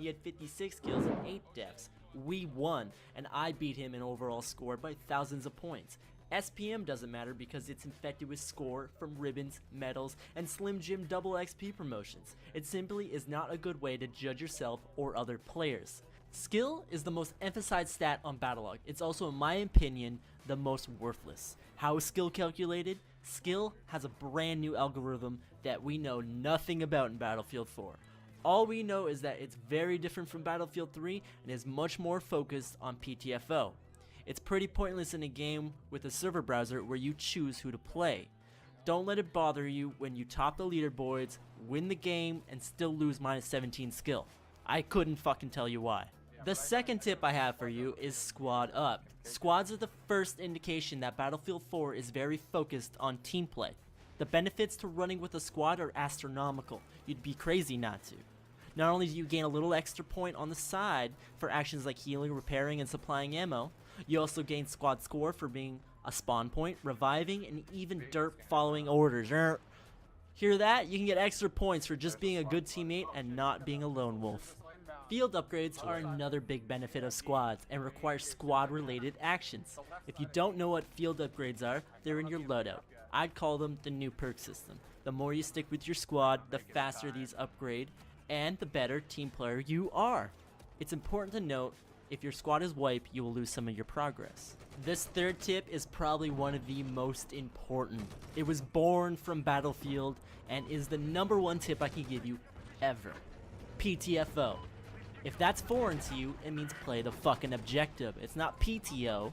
He had 56 kills and 8 deaths. We won, and I beat him in overall score by thousands of points. SPM doesn't matter because it's infected with score from ribbons, medals, and Slim Jim double XP promotions. It simply is not a good way to judge yourself or other players. Skill is the most emphasized stat on Battlelog. It's also, in my opinion, the most worthless. How is skill calculated? Skill has a brand new algorithm that we know nothing about in Battlefield 4. All we know is that it's very different from Battlefield 3 and is much more focused on PTFO. It's pretty pointless in a game with a server browser where you choose who to play. Don't let it bother you when you top the leaderboards, win the game, and still lose minus 17 skill. I couldn't fucking tell you why. The second tip I have for you is squad up. Squads are the first indication that Battlefield 4 is very focused on team play. The benefits to running with a squad are astronomical. You'd be crazy not to. Not only do you gain a little extra point on the side for actions like healing, repairing, and supplying ammo, you also gain squad score for being a spawn point, reviving, and even derp following orders. Hear that? You can get extra points for just being a good teammate and not being a lone wolf. Field upgrades are another big benefit of squads and require squad related actions. If you don't know what field upgrades are, they're in your loadout. I'd call them the new perk system. The more you stick with your squad, the faster these upgrade and the better team player you are. It's important to note, if your squad is wiped, you will lose some of your progress. This third tip is probably one of the most important. It was born from Battlefield and is the #1 tip I can give you ever. PTFO. If that's foreign to you, it means play the fucking objective. It's not PTO,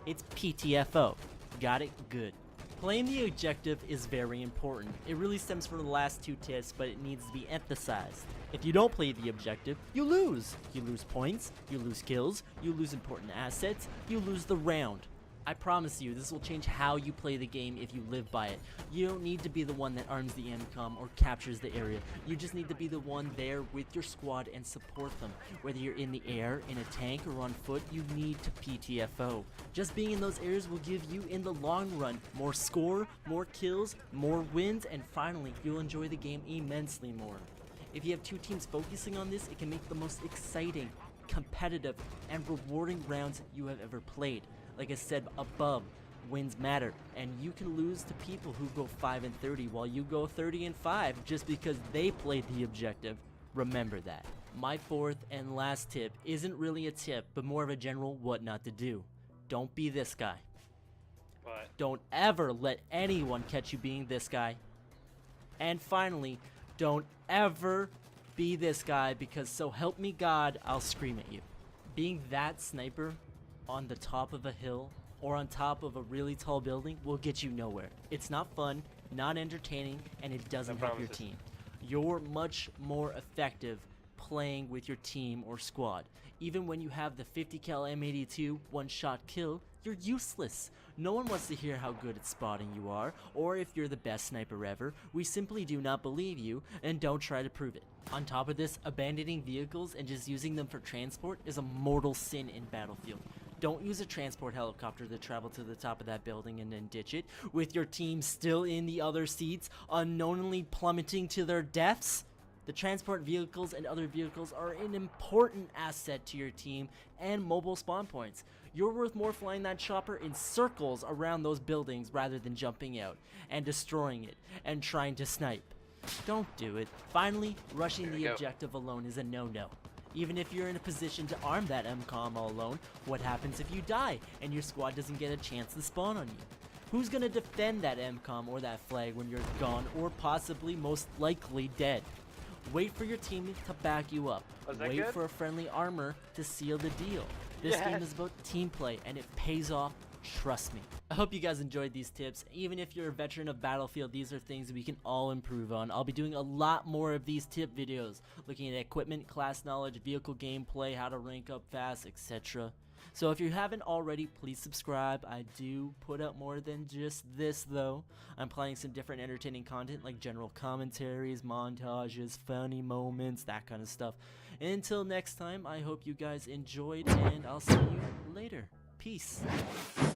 it's PTFO. Got it? Good. Playing the objective is very important. It really stems from the last 2 tips, but it needs to be emphasized. If you don't play the objective, you lose. You lose points, you lose kills, you lose important assets, you lose the round. I promise you, this will change how you play the game if you live by it. You don't need to be the one that arms the MCOM or captures the area. You just need to be the one there with your squad and support them. Whether you're in the air, in a tank, or on foot, you need to PTFO. Just being in those areas will give you, in the long run, more score, more kills, more wins, and finally, you'll enjoy the game immensely more. If you have 2 teams focusing on this, it can make the most exciting, competitive, and rewarding rounds you have ever played. Like I said above, wins matter, and you can lose to people who go 5-30 while you go 30-5 just because they played the objective. Remember that. My fourth and last tip isn't really a tip, but more of a general what not to do. Don't be this guy. What? Don't ever let anyone catch you being this guy. And finally, don't ever be this guy, because so help me God, I'll scream at you. Being that sniper on the top of a hill or on top of a really tall building will get you nowhere. It's not fun, not entertaining, and it doesn't help your team. You're much more effective playing with your team or squad. Even when you have the 50 cal M82 one-shot kill, you're useless. No one wants to hear how good at spotting you are, or if you're the best sniper ever. We simply do not believe you, and don't try to prove it. On top of this, abandoning vehicles and just using them for transport is a mortal sin in Battlefield. Don't use a transport helicopter to travel to the top of that building and then ditch it, with your team still in the other seats, unknowingly plummeting to their deaths. The transport vehicles and other vehicles are an important asset to your team and mobile spawn points. You're worth more flying that chopper in circles around those buildings rather than jumping out and destroying it and trying to snipe. Don't do it. Finally, rushing the objective alone is a no-no. Even if you're in a position to arm that MCOM all alone, what happens if you die and your squad doesn't get a chance to spawn on you? Who's gonna defend that MCOM or that flag when you're gone or possibly most likely dead? Wait for your team to back you up. Wait for a friendly armor to seal the deal. This game is about team play, and it pays off, trust me. I hope you guys enjoyed these tips. Even if you're a veteran of Battlefield, these are things we can all improve on. I'll be doing a lot more of these tip videos, looking at equipment, class knowledge, vehicle gameplay, how to rank up fast, etc. So if you haven't already, please subscribe. I do put out more than just this though. I'm planning some different entertaining content like general commentaries, montages, funny moments, that kind of stuff. Until next time, I hope you guys enjoyed, and I'll see you later. Peace.